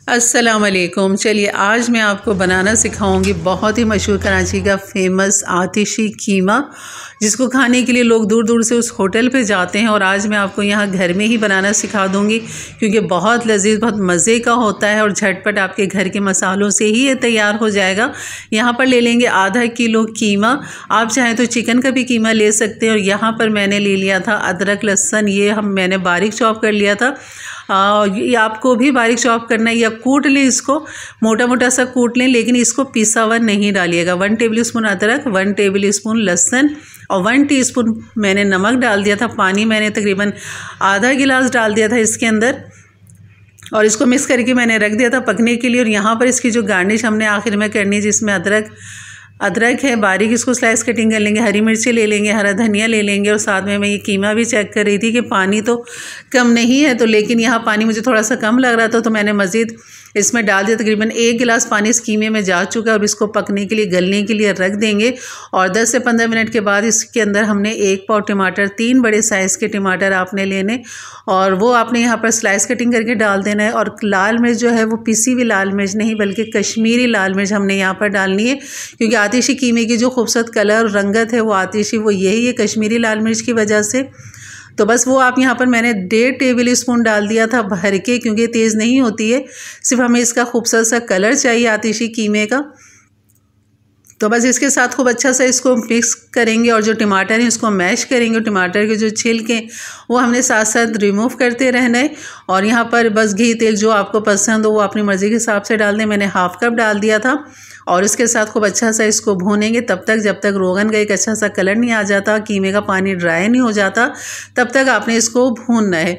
अस्सलामुअलैकुम। चलिए आज मैं आपको बनाना सिखाऊंगी बहुत ही मशहूर कराची का फेमस आतिशी कीमा, जिसको खाने के लिए लोग दूर दूर से उस होटल पे जाते हैं। और आज मैं आपको यहाँ घर में ही बनाना सिखा दूंगी, क्योंकि बहुत लजीज बहुत मज़े का होता है और झटपट आपके घर के मसालों से ही ये तैयार हो जाएगा। यहाँ पर ले लेंगे आधा किलो कीमा। आप चाहें तो चिकन का भी कीमा ले सकते हैं। और यहाँ पर मैंने ले लिया था अदरक लहसुन, ये मैंने बारीक चॉप कर लिया था। ये आपको भी बारीक चॉप करना है या कूट लें, इसको मोटा मोटा सा कूट लें, लेकिन इसको पिसा हुआ नहीं डालिएगा। 1 टेबल स्पून अदरक, 1 टेबल स्पून लहसुन और 1 टीस्पून मैंने नमक डाल दिया था। पानी मैंने तकरीबन आधा गिलास डाल दिया था इसके अंदर, और इसको मिक्स करके मैंने रख दिया था पकने के लिए। और यहाँ पर इसकी जो गार्निश हमने आखिर में करनी है, जिसमें अदरक है बारीक, इसको स्लाइस कटिंग कर लेंगे, हरी मिर्ची ले लेंगे, हरा धनिया ले लेंगे। और साथ में मैं ये कीमा भी चेक कर रही थी कि पानी तो कम नहीं है, तो लेकिन यहाँ पानी मुझे थोड़ा सा कम लग रहा था, तो मैंने मज़ीद इसमें डाल दिया। तकरीबन 1 गिलास पानी इस कीमे में जा चुका है। अब इसको पकने के लिए, गलने के लिए रख देंगे। और 10 से 15 मिनट के बाद इसके अंदर हमने 1 पाव टमाटर, 3 बड़े साइज़ के टमाटर आपने लेने, और वो आपने यहाँ पर स्लाइस कटिंग करके डाल देना है। और लाल मिर्च जो है वो पिसी हुई लाल मिर्च नहीं, बल्कि कश्मीरी लाल मिर्च हमने यहाँ पर डालनी है, क्योंकि आतिशी कीमे की जो खूबसूरत कलर और रंगत है वो आतिशी वो यही है कश्मीरी लाल मिर्च की वजह से। तो बस वो आप यहाँ पर मैंने 1.5 टेबल स्पून डाल दिया था भर के, क्योंकि तेज़ नहीं होती है, सिर्फ हमें इसका खूबसूरत सा कलर चाहिए आतिशी कीमे का। तो बस इसके साथ खूब अच्छा सा इसको मिक्स करेंगे, और जो टमाटर है उसको मैश करेंगे। टमाटर के जो छिलके वो हमने साथ साथ रिमूव करते रहना है। और यहाँ पर बस घी तेल जो आपको पसंद हो वो अपनी मर्ज़ी के हिसाब से डाल दें। मैंने 1/2 कप डाल दिया था, और इसके साथ खूब अच्छा सा इसको भूनेंगे तब तक जब तक रोगन का एक अच्छा सा कलर नहीं आ जाता, कीमे का पानी ड्राई नहीं हो जाता, तब तक आपने इसको भूनना है।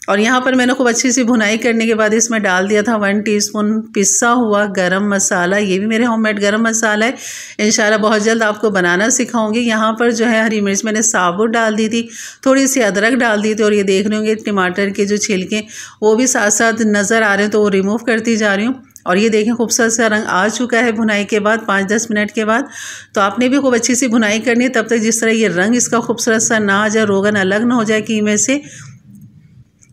और यहाँ पर मैंने खूब अच्छी सी भुनाई करने के बाद इसमें डाल दिया था 1 टीस्पून पिसा हुआ गरम मसाला। ये भी मेरे होममेड गरम मसाला है, इंशाल्लाह बहुत जल्द आपको बनाना सिखाऊंगी। यहाँ पर जो है हरी मिर्च मैंने साबुत डाल दी थी, थोड़ी सी अदरक डाल दी थी, और ये देख रहे होंगे टमाटर के जो छिलके वो भी साथ साथ नज़र आ रहे हैं, तो वो रिमूव करती जा रही हूँ। और ये देखें खूबसूरत सा रंग आ चुका है भुनाई के बाद 5-10 मिनट के बाद। तो आपने भी खूब अच्छी सी भुनाई करनी है, तब तक जिस तरह ये रंग इसका खूबसूरत सा ना आ जाए, रोगन अलग ना हो जाए कीमे से।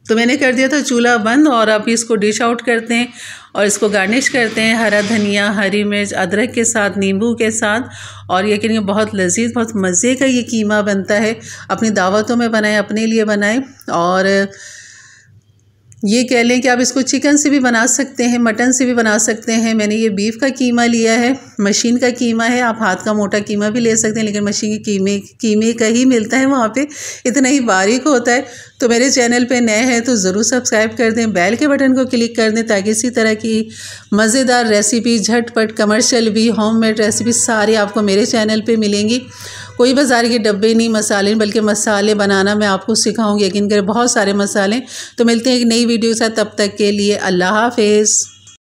तो मैंने कर दिया था चूल्हा बंद, और अब इसको डिश आउट करते हैं और इसको गार्निश करते हैं हरा धनिया, हरी मिर्च, अदरक के साथ, नींबू के साथ। और यकीन ये बहुत लजीज बहुत मज़े का ये कीमा बनता है। अपनी दावतों में बनाएं, अपने लिए बनाएं। और ये कह लें कि आप इसको चिकन से भी बना सकते हैं, मटन से भी बना सकते हैं। मैंने ये बीफ का कीमा लिया है, मशीन का कीमा है। आप हाथ का मोटा कीमा भी ले सकते हैं, लेकिन मशीन के कीमे का ही मिलता है, वहाँ पे इतना ही बारीक होता है। तो मेरे चैनल पे नए हैं तो ज़रूर सब्सक्राइब कर दें, बेल के बटन को क्लिक कर दें, ताकि इसी तरह की मज़ेदार रेसिपी, झटपट, कमर्शियल भी, होममेड रेसिपी सारी आपको मेरे चैनल पे मिलेंगी। कोई बाज़ार के डब्बे नहीं, मसाले, बल्कि मसाले बनाना मैं आपको सिखाऊंगी, यकीन करें बहुत सारे मसाले। तो मिलते हैं एक नई वीडियो के साथ, तब तक के लिए अल्लाह हाफिज़।